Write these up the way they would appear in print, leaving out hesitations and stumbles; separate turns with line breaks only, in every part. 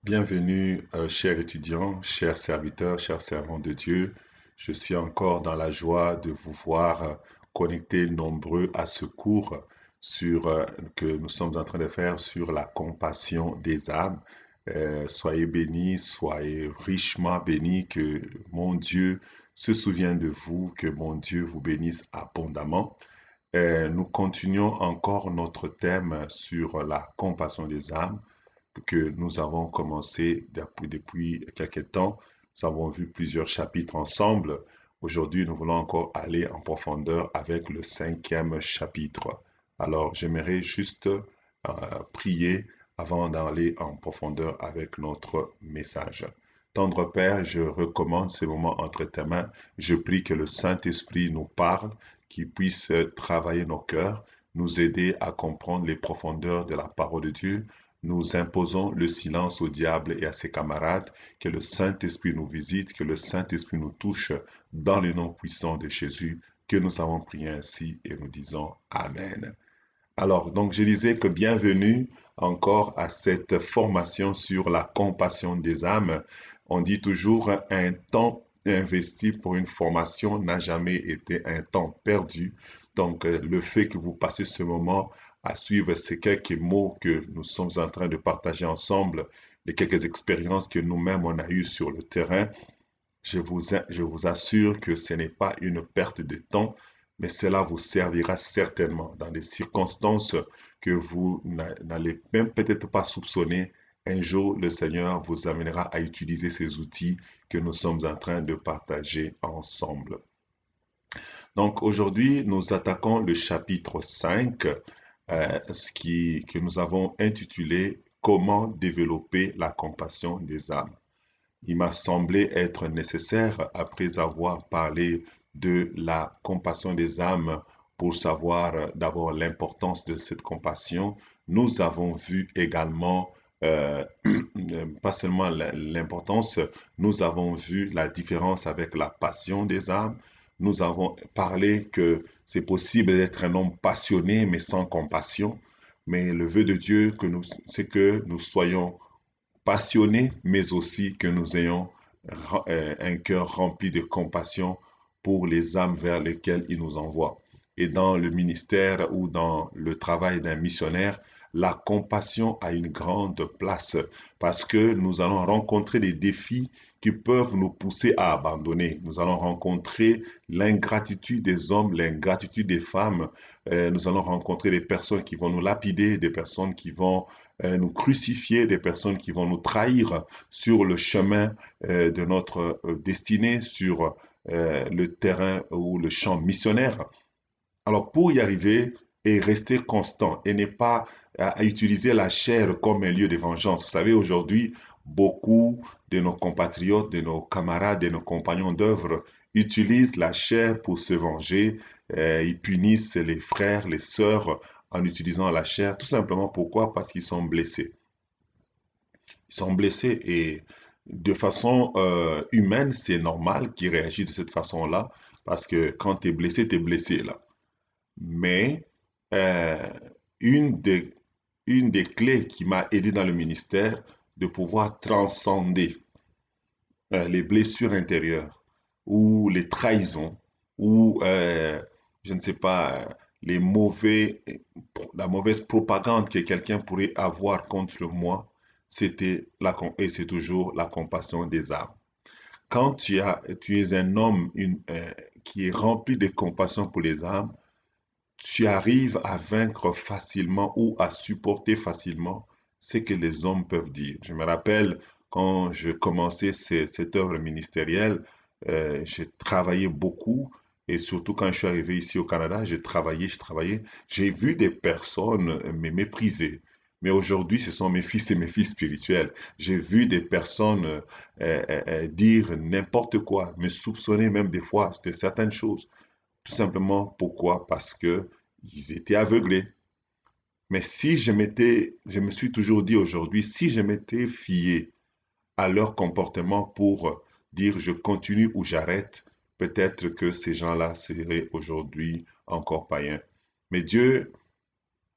Bienvenue, chers étudiants, chers serviteurs, chers servants de Dieu. Je suis encore dans la joie de vous voir connectés nombreux à ce cours que nous sommes en train de faire sur la compassion des âmes. Soyez bénis, soyez richement bénis, que mon Dieu se souvienne de vous, que mon Dieu vous bénisse abondamment. Nous continuons encore notre thème sur la compassion des âmes que nous avons commencé depuis quelques temps. Nous avons vu plusieurs chapitres ensemble. Aujourd'hui, nous voulons encore aller en profondeur avec le cinquième chapitre. Alors, j'aimerais juste prier avant d'aller en profondeur avec notre message. Tendre Père, je recommande ces moments entre tes mains. Je prie que le Saint-Esprit nous parle, qu'il puisse travailler nos cœurs, nous aider à comprendre les profondeurs de la parole de Dieu. Nous imposons le silence au diable et à ses camarades, que le Saint-Esprit nous visite, que le Saint-Esprit nous touche dans le nom puissant de Jésus, que nous avons prié ainsi et nous disons Amen. Alors, donc je disais que bienvenue encore à cette formation sur la compassion des âmes. On dit toujours un temps investi pour une formation n'a jamais été un temps perdu. Donc, le fait que vous passez ce moment à suivre ces quelques mots que nous sommes en train de partager ensemble, les quelques expériences que nous-mêmes on a eues sur le terrain, je vous assure que ce n'est pas une perte de temps, mais cela vous servira certainement dans des circonstances que vous n'allez même peut-être pas soupçonner. Un jour, le Seigneur vous amènera à utiliser ces outils que nous sommes en train de partager ensemble. Donc aujourd'hui, nous attaquons le chapitre 5, que nous avons intitulé Comment développer la compassion des âmes. Il m'a semblé être nécessaire, après avoir parlé de la compassion des âmes, pour savoir d'abord l'importance de cette compassion. Nous avons vu également, pas seulement l'importance, nous avons vu la différence avec la passion des âmes. Nous avons parlé que c'est possible d'être un homme passionné mais sans compassion. Mais le vœu de Dieu, c'est que nous soyons passionnés, mais aussi que nous ayons un cœur rempli de compassion pour les âmes vers lesquelles il nous envoie. Et dans le ministère ou dans le travail d'un missionnaire, la compassion a une grande place parce que nous allons rencontrer des défis qui peuvent nous pousser à abandonner. Nous allons rencontrer l'ingratitude des hommes, l'ingratitude des femmes. Nous allons rencontrer des personnes qui vont nous lapider, des personnes qui vont nous crucifier, des personnes qui vont nous trahir sur le chemin de notre destinée, sur le terrain ou le champ missionnaire. Alors pour y arriver et rester constant et ne pas à utiliser la chair comme un lieu de vengeance. Vous savez, aujourd'hui, beaucoup de nos compatriotes, de nos camarades, de nos compagnons d'œuvre utilisent la chair pour se venger. Ils punissent les frères, les sœurs en utilisant la chair. Tout simplement pourquoi? Parce qu'ils sont blessés. Ils sont blessés et de façon humaine, c'est normal qu'ils réagissent de cette façon-là parce que quand tu es blessé là. Mais euh, une des, une des clés qui m'a aidé dans le ministère, de pouvoir transcender les blessures intérieures ou les trahisons ou, je ne sais pas, les la mauvaise propagande que quelqu'un pourrait avoir contre moi, et c'est toujours la compassion des âmes. Quand tu es un homme qui est rempli de compassion pour les âmes, tu arrives à vaincre facilement ou à supporter facilement ce que les hommes peuvent dire. Je me rappelle quand je commençais cette œuvre ministérielle, j'ai travaillé beaucoup et surtout quand je suis arrivé ici au Canada, j'ai travaillé. J'ai vu des personnes me mépriser. Mais aujourd'hui, ce sont mes fils et mes filles spirituels. J'ai vu des personnes dire n'importe quoi, me soupçonner même des fois de certaines choses. Tout simplement pourquoi? Parce que ils étaient aveuglés. Mais si je me suis toujours dit aujourd'hui, si je m'étais fié à leur comportement pour dire je continue ou j'arrête, peut-être que ces gens-là seraient aujourd'hui encore païens. Mais Dieu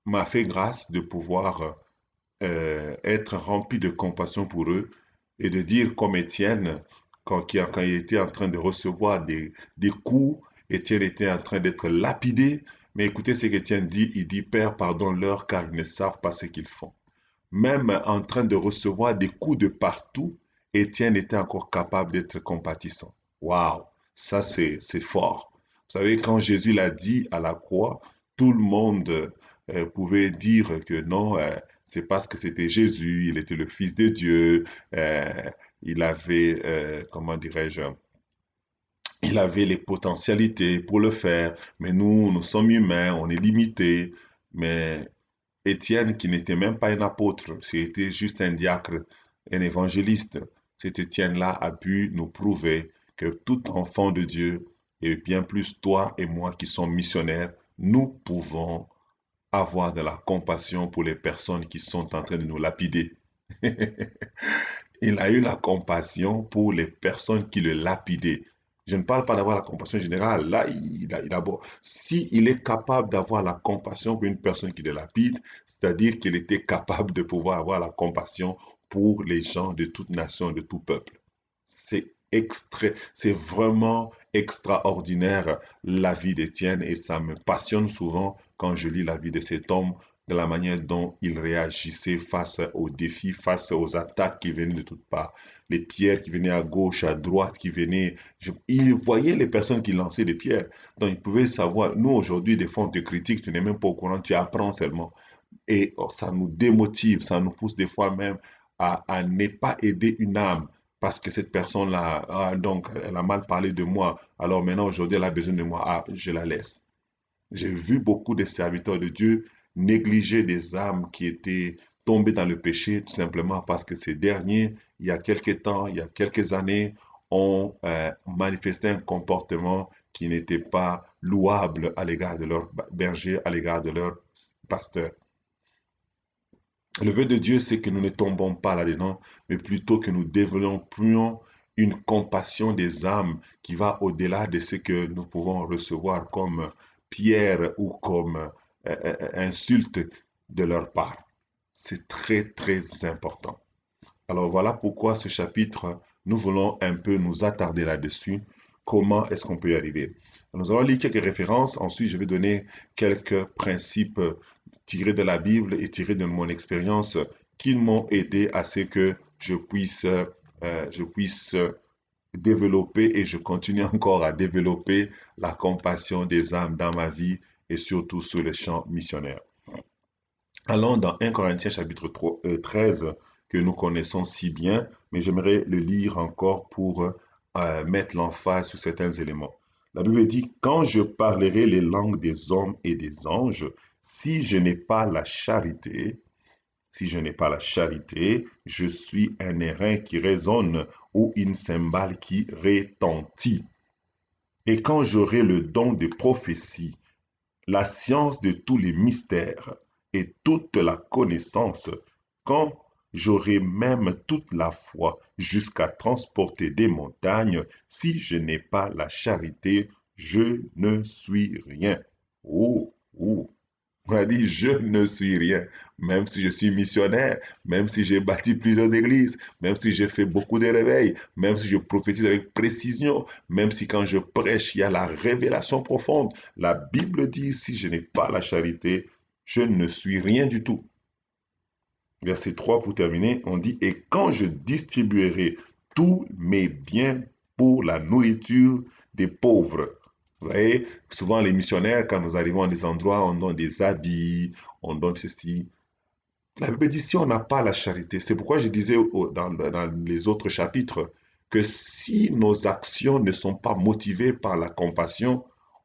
m'a fait grâce de pouvoir être rempli de compassion pour eux et de dire comme Étienne, quand il était en train de recevoir des coups, Étienne était en train d'être lapidé. Mais écoutez ce qu'Étienne dit, il dit, Père, pardonne-leur car ils ne savent pas ce qu'ils font. Même en train de recevoir des coups de partout, Étienne était encore capable d'être compatissant. Waouh, ça c'est fort. Vous savez, quand Jésus l'a dit à la croix, tout le monde pouvait dire que non, c'est parce que c'était Jésus, il était le Fils de Dieu, euh, il avait, comment dirais-je, il avait les potentialités pour le faire, mais nous sommes humains, on est limités. Mais Étienne, qui n'était même pas un apôtre, c'était juste un diacre, un évangéliste, cet Étienne-là a pu nous prouver que tout enfant de Dieu, et bien plus toi et moi qui sommes missionnaires, nous pouvons avoir de la compassion pour les personnes qui sont en train de nous lapider. Il a eu la compassion pour les personnes qui le lapidaient. Je ne parle pas d'avoir la compassion générale. Là, si il est capable d'avoir la compassion pour une personne qui le lapide, c'est-à-dire qu'il était capable de pouvoir avoir la compassion pour les gens de toute nation, de tout peuple. C'est vraiment extraordinaire la vie d'Étienne et ça me passionne souvent quand je lis la vie de cet homme, de la manière dont il réagissait face aux défis, face aux attaques qui venaient de toutes parts, les pierres qui venaient à gauche, à droite, qui venaient. Il voyait les personnes qui lançaient des pierres. Donc il pouvait savoir, nous aujourd'hui, des fois on te critique, tu n'es même pas au courant, tu apprends seulement. Et ça nous démotive, ça nous pousse des fois même à ne pas aider une âme parce que cette personne-là, donc, elle a mal parlé de moi. Alors maintenant, aujourd'hui, elle a besoin de moi. Ah, je la laisse. J'ai vu beaucoup de serviteurs de Dieu négliger des âmes qui étaient tombées dans le péché, tout simplement parce que ces derniers, il y a quelques temps, il y a quelques années, ont manifesté un comportement qui n'était pas louable à l'égard de leur berger, à l'égard de leur pasteur. Le vœu de Dieu, c'est que nous ne tombons pas là-dedans, mais plutôt que nous développions une compassion des âmes qui va au-delà de ce que nous pouvons recevoir comme pierre ou comme insulte de leur part. C'est très, très important. Alors voilà pourquoi ce chapitre, nous voulons un peu nous attarder là-dessus. Comment est-ce qu'on peut y arriver? Nous allons lire quelques références. Ensuite, je vais donner quelques principes tirés de la Bible et tirés de mon expérience qui m'ont aidé à ce que je puisse développer et je continue encore à développer la compassion des âmes dans ma vie et surtout sur le champ missionnaire. Allons dans 1 Corinthiens chapitre 13 que nous connaissons si bien, mais j'aimerais le lire encore pour mettre l'emphase sur certains éléments. La Bible dit, quand je parlerai les langues des hommes et des anges, si je n'ai pas la charité, si je n'ai pas la charité, je suis un airain qui résonne ou une cymbale qui retentit. Et quand j'aurai le don de prophétie, la science de tous les mystères et toute la connaissance, quand j'aurai même toute la foi jusqu'à transporter des montagnes, si je n'ai pas la charité, je ne suis rien. Oh, oh. On a dit, je ne suis rien, même si je suis missionnaire, même si j'ai bâti plusieurs églises, même si j'ai fait beaucoup de réveils, même si je prophétise avec précision, même si quand je prêche, il y a la révélation profonde. La Bible dit, si je n'ai pas la charité, je ne suis rien du tout. Verset 3 pour terminer, on dit, et quand je distribuerai tous mes biens pour la nourriture des pauvres. Vous voyez, souvent les missionnaires, quand nous arrivons à des endroits, on donne des habits, on donne ceci. La Bible dit, si on n'a pas la charité, c'est pourquoi je disais dans les autres chapitres que si nos actions ne sont pas motivées par la compassion,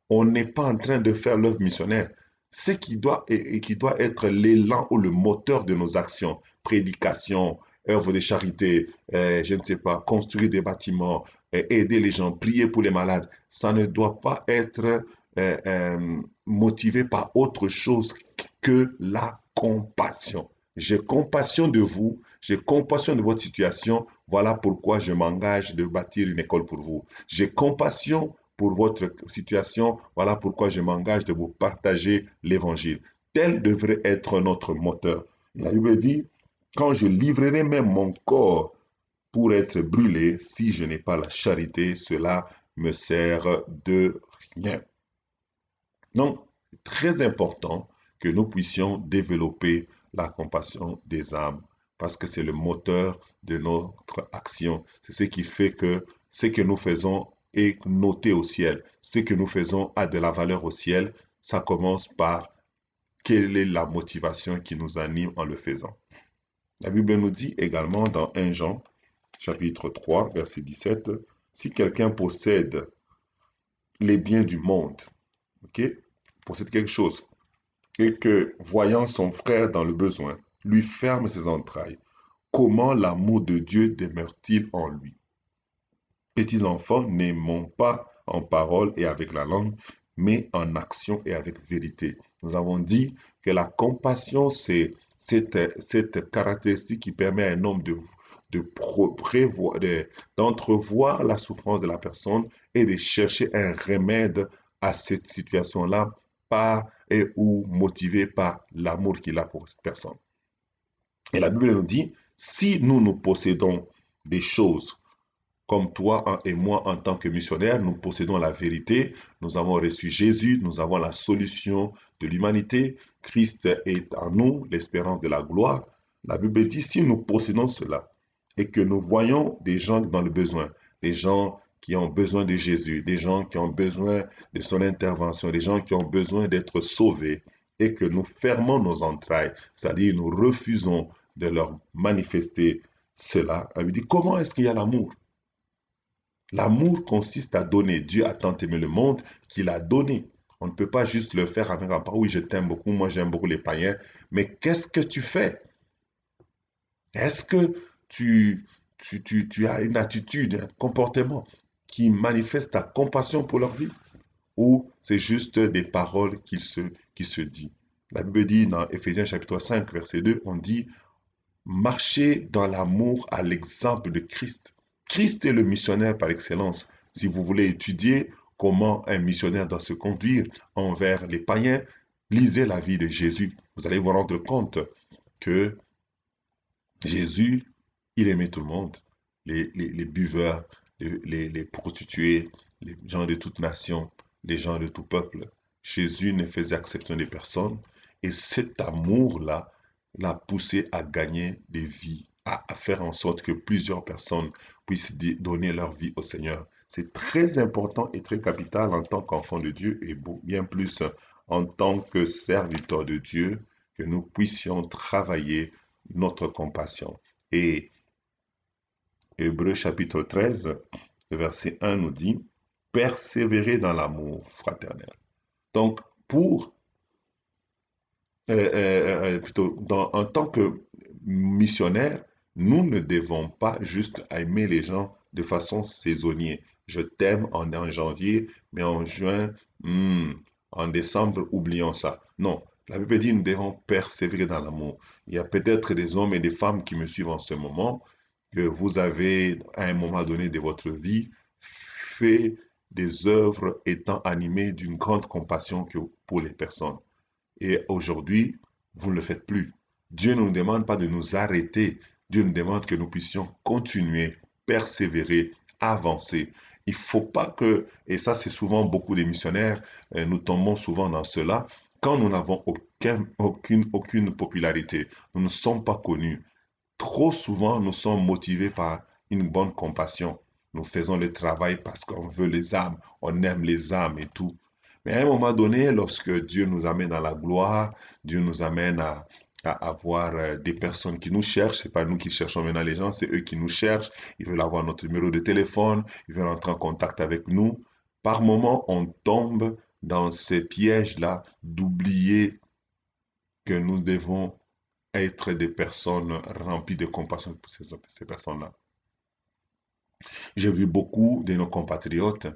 on n'est pas en train de faire l'œuvre missionnaire. Ce qui doit être l'élan ou le moteur de nos actions, prédication, œuvre de charité, je ne sais pas, construire des bâtiments, aider les gens, prier pour les malades, ça ne doit pas être motivé par autre chose que la compassion. J'ai compassion de vous, j'ai compassion de votre situation, voilà pourquoi je m'engage de bâtir une école pour vous. J'ai compassion pour votre situation, voilà pourquoi je m'engage de vous partager l'évangile. Tel devrait être notre moteur. La Bible dit, quand je livrerai même mon corps pour être brûlé, si je n'ai pas la charité, cela me sert de rien. Donc, c'est très important que nous puissions développer la compassion des âmes parce que c'est le moteur de notre action. C'est ce qui fait que ce que nous faisons est noté au ciel. Ce que nous faisons a de la valeur au ciel. Ça commence par quelle est la motivation qui nous anime en le faisant. La Bible nous dit également dans 1 Jean, chapitre 3, verset 17, si quelqu'un possède les biens du monde, ok, possède quelque chose, et que, voyant son frère dans le besoin, lui ferme ses entrailles, comment l'amour de Dieu demeure-t-il en lui? Petits enfants, n'aimons pas en parole et avec la langue, mais en action et avec vérité. Nous avons dit que la compassion, c'est cette caractéristique qui permet à un homme d'entrevoir la souffrance de la personne et de chercher un remède à cette situation-là par et ou motivé par l'amour qu'il a pour cette personne. Et la Bible nous dit, si nous possédons des choses comme toi et moi en tant que missionnaires, nous possédons la vérité, nous avons reçu Jésus, nous avons la solution de l'humanité, Christ est en nous, l'espérance de la gloire. La Bible dit, si nous possédons cela et que nous voyons des gens dans le besoin, des gens qui ont besoin de Jésus, des gens qui ont besoin de son intervention, des gens qui ont besoin d'être sauvés, et que nous fermons nos entrailles, c'est-à-dire nous refusons de leur manifester cela, elle lui dit, comment est-ce qu'il y a l'amour? L'amour consiste à donner. Dieu a tant aimé le monde qu'il a donné. On ne peut pas juste le faire avec un part. Oui, je t'aime beaucoup, moi j'aime beaucoup les païens. Mais qu'est-ce que tu fais? Est-ce que tu as une attitude, un comportement qui manifeste ta compassion pour leur vie? Ou c'est juste des paroles qui se dit? La Bible dit dans Éphésiens chapitre 5, verset 2, on dit marcher dans l'amour à l'exemple de Christ. Christ est le missionnaire par excellence. Si vous voulez étudier comment un missionnaire doit se conduire envers les païens, lisez la vie de Jésus. Vous allez vous rendre compte que Jésus, il aimait tout le monde. Les buveurs, les prostituées, les gens de toute nation, les gens de tout peuple. Jésus ne faisait exception de personne. Et cet amour-là l'a poussé à gagner des vies, à faire en sorte que plusieurs personnes puissent donner leur vie au Seigneur. C'est très important et très capital en tant qu'enfant de Dieu et bien plus en tant que serviteur de Dieu que nous puissions travailler notre compassion. Et Hébreux chapitre 13, le verset 1 nous dit, persévérer dans l'amour fraternel. Donc, plutôt, en tant que missionnaire, nous ne devons pas juste aimer les gens de façon saisonnière. Je t'aime en janvier, mais en juin, en décembre, oublions ça. Non, la Bible dit que nous devons persévérer dans l'amour. Il y a peut-être des hommes et des femmes qui me suivent en ce moment, que vous avez, à un moment donné de votre vie, fait des œuvres étant animées d'une grande compassion pour les personnes. Et aujourd'hui, vous ne le faites plus. Dieu ne nous demande pas de nous arrêter. Dieu nous demande que nous puissions continuer, persévérer, avancer. Il ne faut pas que, et ça c'est souvent beaucoup de missionnaires, nous tombons souvent dans cela, quand nous n'avons aucune popularité, nous ne sommes pas connus. Trop souvent, nous sommes motivés par une bonne compassion. Nous faisons le travail parce qu'on veut les âmes, on aime les âmes et tout. Mais à un moment donné, lorsque Dieu nous amène à la gloire, Dieu nous amène à avoir des personnes qui nous cherchent, c'est pas nous qui cherchons maintenant les gens, c'est eux qui nous cherchent, ils veulent avoir notre numéro de téléphone, ils veulent entrer en contact avec nous. Par moment, on tombe dans ces pièges-là d'oublier que nous devons être des personnes remplies de compassion pour ces personnes-là. J'ai vu beaucoup de nos compatriotes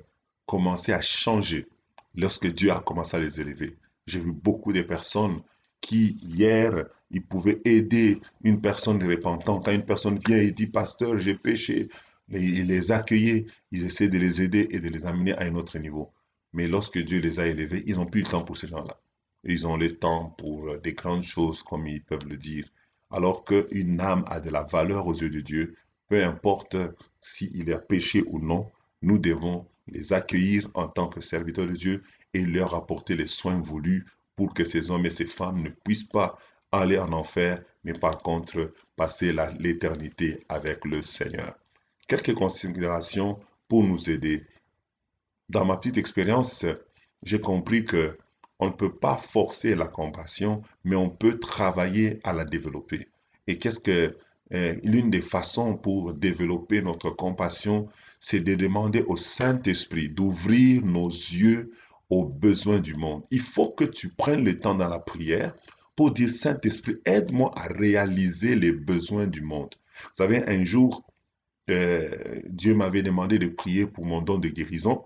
commencer à changer lorsque Dieu a commencé à les élever. J'ai vu beaucoup de personnes qui, hier, ils pouvaient aider une personne repentante. Quand une personne vient et dit, Pasteur, j'ai péché, ils les accueillent, ils essaient de les aider et de les amener à un autre niveau. Mais lorsque Dieu les a élevés, ils n'ont plus le temps pour ces gens-là. Ils ont le temps pour des grandes choses, comme ils peuvent le dire. alors qu'une âme a de la valeur aux yeux de Dieu, peu importe s'il a péché ou non, nous devons les accueillir en tant que serviteurs de Dieu et leur apporter les soins voulus pour que ces hommes et ces femmes ne puissent pas aller en enfer, mais par contre passer l'éternité avec le Seigneur. Quelques considérations pour nous aider. Dans ma petite expérience, j'ai compris que on ne peut pas forcer la compassion, mais on peut travailler à la développer. Et qu'est-ce que l'une des façons pour développer notre compassion, c'est de demander au Saint-Esprit d'ouvrir nos yeux aux besoins du monde. Il faut que tu prennes le temps dans la prière pour dire Saint-Esprit, aide-moi à réaliser les besoins du monde. Vous savez, un jour, Dieu m'avait demandé de prier pour mon don de guérison.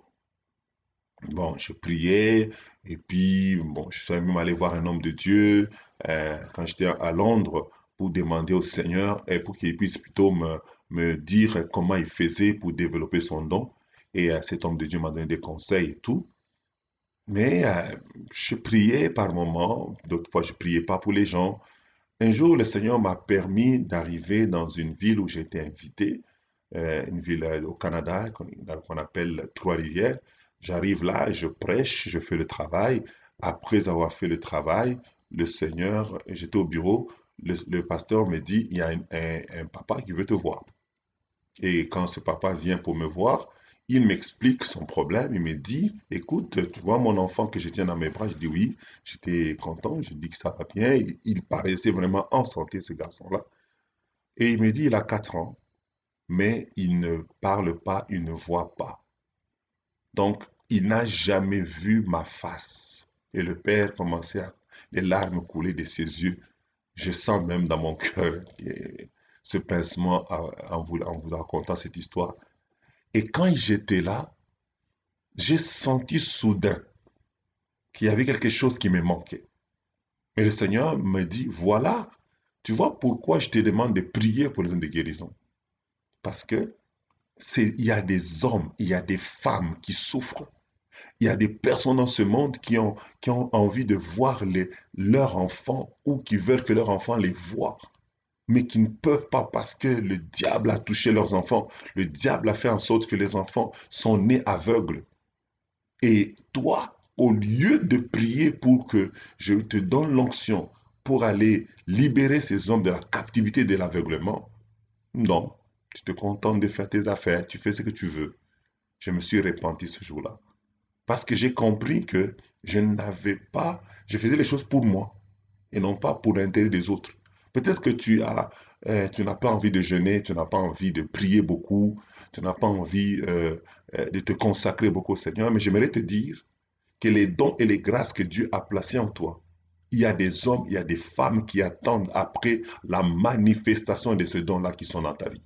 Bon, je priais et puis, bon, je suis même allé voir un homme de Dieu quand j'étais à Londres pour demander au Seigneur et pour qu'il puisse plutôt me dire comment il faisait pour développer son don. Et cet homme de Dieu m'a donné des conseils et tout. Mais je priais par moments, d'autres fois je priais pas pour les gens. Un jour, le Seigneur m'a permis d'arriver dans une ville où j'étais invité, une ville au Canada qu'on appelle Trois-Rivières. J'arrive là, je prêche, je fais le travail. Après avoir fait le travail, le Seigneur, j'étais au bureau, le pasteur me dit, il y a un papa qui veut te voir. Et quand ce papa vient pour me voir, il m'explique son problème. Il me dit, écoute, tu vois mon enfant que je tiens dans mes bras? Je dis oui. J'étais content. Je dis que ça va bien. Il paraissait vraiment en santé, ce garçon-là. Et il me dit, il a 4 ans, mais il ne parle pas, il ne voit pas. Donc, il n'a jamais vu ma face. Et le père commençait à, les larmes coulaient de ses yeux. Je sens même dans mon cœur ce pincement en vous racontant cette histoire. Et quand j'étais là, j'ai senti soudain qu'il y avait quelque chose qui me manquait. Mais le Seigneur me dit, voilà, tu vois pourquoi je te demande de prier pour les hommes de guérison. Parce que il y a des hommes, il y a des femmes qui souffrent. Il y a des personnes dans ce monde qui ont envie de voir leurs enfants ou qui veulent que leurs enfants les voient, mais qui ne peuvent pas parce que le diable a touché leurs enfants. Le diable a fait en sorte que les enfants sont nés aveugles. Et toi, au lieu de prier pour que je te donne l'onction pour aller libérer ces hommes de la captivité de l'aveuglement, non, tu te contentes de faire tes affaires, tu fais ce que tu veux. Je me suis repenti ce jour-là. Parce que j'ai compris que je n'avais pas, je faisais les choses pour moi et non pas pour l'intérêt des autres. Peut-être que tu n'as pas envie de jeûner, tu n'as pas envie de prier beaucoup, tu n'as pas envie de te consacrer beaucoup au Seigneur, mais j'aimerais te dire que les dons et les grâces que Dieu a placés en toi, il y a des hommes, il y a des femmes qui attendent après la manifestation de ce don-là qui sont dans ta vie.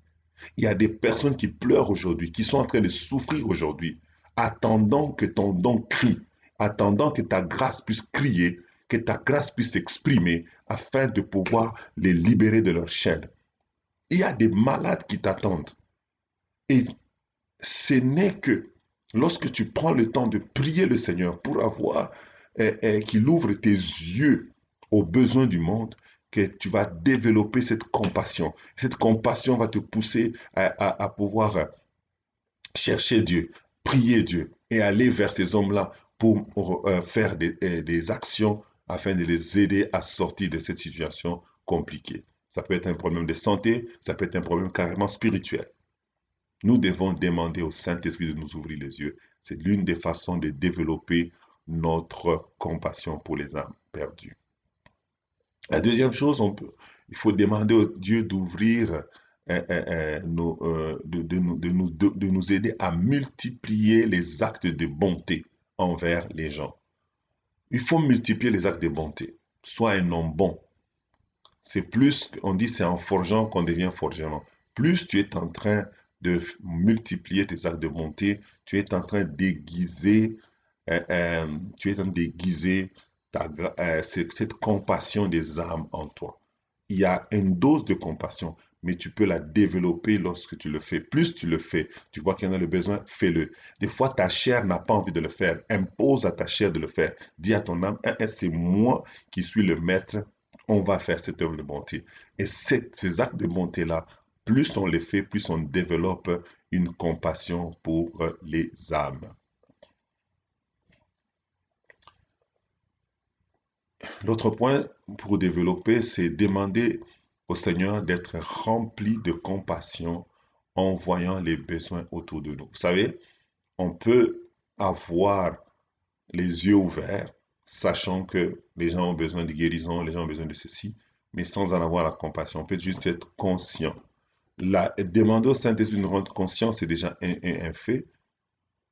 Il y a des personnes qui pleurent aujourd'hui, qui sont en train de souffrir aujourd'hui, attendant que ton don crie, attendant que ta grâce puisse crier, que ta grâce puisse s'exprimer afin de pouvoir les libérer de leur chaîne. Il y a des malades qui t'attendent. Et ce n'est que lorsque tu prends le temps de prier le Seigneur pour avoir qu'il ouvre tes yeux aux besoins du monde, que tu vas développer cette compassion. Cette compassion va te pousser à pouvoir chercher Dieu, prier Dieu et aller vers ces hommes-là pour faire des actions afin de les aider à sortir de cette situation compliquée. Ça peut être un problème de santé, ça peut être un problème carrément spirituel. Nous devons demander au Saint-Esprit de nous ouvrir les yeux. C'est l'une des façons de développer notre compassion pour les âmes perdues. La deuxième chose, il faut demander au Dieu d'ouvrir, de nous aider à multiplier les actes de bonté envers les gens. Il faut multiplier les actes de bonté. Sois un homme bon. C'est plus, on dit c'est en forgeant qu'on devient forgeron. Plus tu es en train de multiplier tes actes de bonté, tu es en train d'aiguiser, tu es en train d'aiguiser cette compassion des âmes en toi. Il y a une dose de compassion, mais tu peux la développer lorsque tu le fais. Plus tu le fais, tu vois qu'il y en a le besoin, fais-le. Des fois, ta chair n'a pas envie de le faire. Impose à ta chair de le faire. Dis à ton âme, c'est moi qui suis le maître on va faire cette œuvre de bonté. Et ces actes de bonté-là, plus on les fait, plus on développe une compassion pour les âmes. L'autre point pour développer, c'est demander au Seigneur d'être rempli de compassion en voyant les besoins autour de nous. Vous savez, on peut avoir les yeux ouverts, sachant que les gens ont besoin de guérison, les gens ont besoin de ceci, mais sans en avoir la compassion. On peut juste être conscient. Demander au Saint-Esprit de nous rendre conscient, c'est déjà un fait.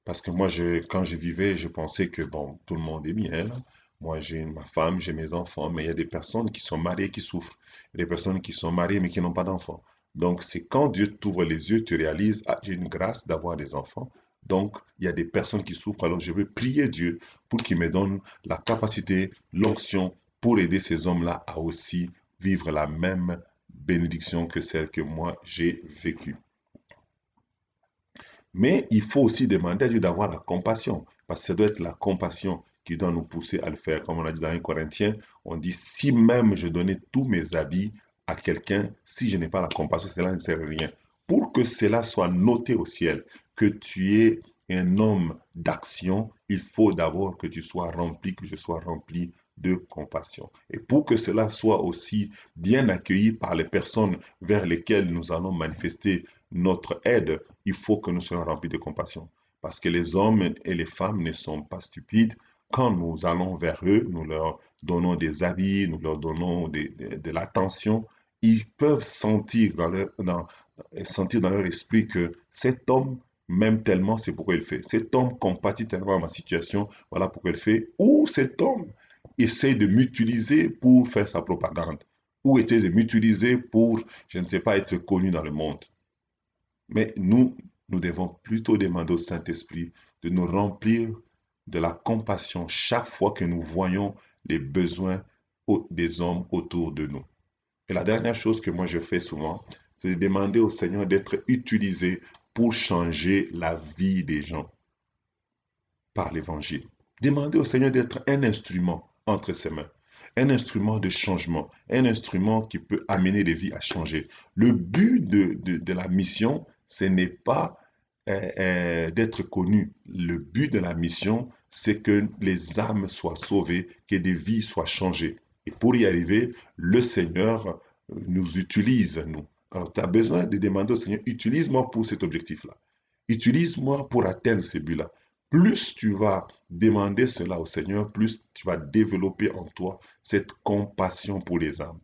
Parce que moi, quand je vivais, je pensais que, bon, tout le monde est bien, là. Moi, j'ai ma femme, j'ai mes enfants, mais il y a des personnes qui sont mariées qui souffrent. Il y a des personnes qui sont mariées mais qui n'ont pas d'enfants. Donc, c'est quand Dieu t'ouvre les yeux, tu réalises, ah, j'ai une grâce d'avoir des enfants. Donc, il y a des personnes qui souffrent. Alors, je veux prier Dieu pour qu'il me donne la capacité, l'onction pour aider ces hommes-là à aussi vivre la même bénédiction que celle que moi j'ai vécue. Mais il faut aussi demander à Dieu d'avoir la compassion, parce que ça doit être la compassion qui doit nous pousser à le faire. Comme on a dit dans 1 Corinthiens, on dit, si même je donnais tous mes habits à quelqu'un, si je n'ai pas la compassion, cela ne sert à rien. Pour que cela soit noté au ciel, que tu es un homme d'action, il faut d'abord que tu sois rempli, que je sois rempli de compassion. Et pour que cela soit aussi bien accueilli par les personnes vers lesquelles nous allons manifester notre aide, il faut que nous soyons remplis de compassion. Parce que les hommes et les femmes ne sont pas stupides. Quand nous allons vers eux, nous leur donnons des habits, nous leur donnons de l'attention, ils peuvent sentir dans leur esprit que cet homme m'aime tellement, c'est pourquoi il fait. Cet homme compatit tellement à ma situation, voilà pourquoi il fait. Ou cet homme essaie de m'utiliser pour faire sa propagande. Ou essaie de m'utiliser pour, je ne sais pas, être connu dans le monde. Mais nous devons plutôt demander au Saint-Esprit de nous remplir de la compassion chaque fois que nous voyons les besoins des hommes autour de nous. Et la dernière chose que moi je fais souvent, c'est de demander au Seigneur d'être utilisé pour changer la vie des gens par l'Évangile. Demander au Seigneur d'être un instrument entre ses mains, un instrument de changement, un instrument qui peut amener les vies à changer. Le but de la mission, ce n'est pas d'être connu. Le but de la mission, c'est que les âmes soient sauvées, que des vies soient changées. Et pour y arriver, le Seigneur nous utilise, nous. Alors, tu as besoin de demander au Seigneur, utilise-moi pour cet objectif-là. Utilise-moi pour atteindre ce but-là. Plus tu vas demander cela au Seigneur, plus tu vas développer en toi cette compassion pour les âmes.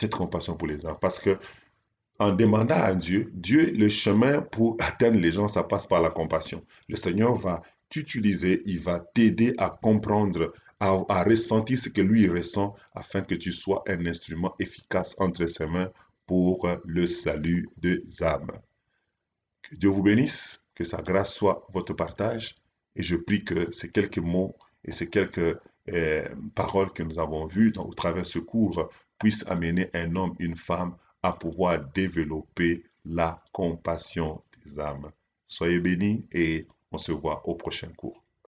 Cette compassion pour les âmes. Parce que en demandant à Dieu, le chemin pour atteindre les gens, ça passe par la compassion. Le Seigneur va t'utiliser, il va t'aider à comprendre, à ressentir ce que lui ressent, afin que tu sois un instrument efficace entre ses mains pour le salut des âmes. Que Dieu vous bénisse, que sa grâce soit votre partage, et je prie que ces quelques mots et ces quelques paroles que nous avons vues au travers de ce cours puissent amener un homme, une femme à pouvoir développer la compassion des âmes. Soyez bénis et on se voit au prochain cours.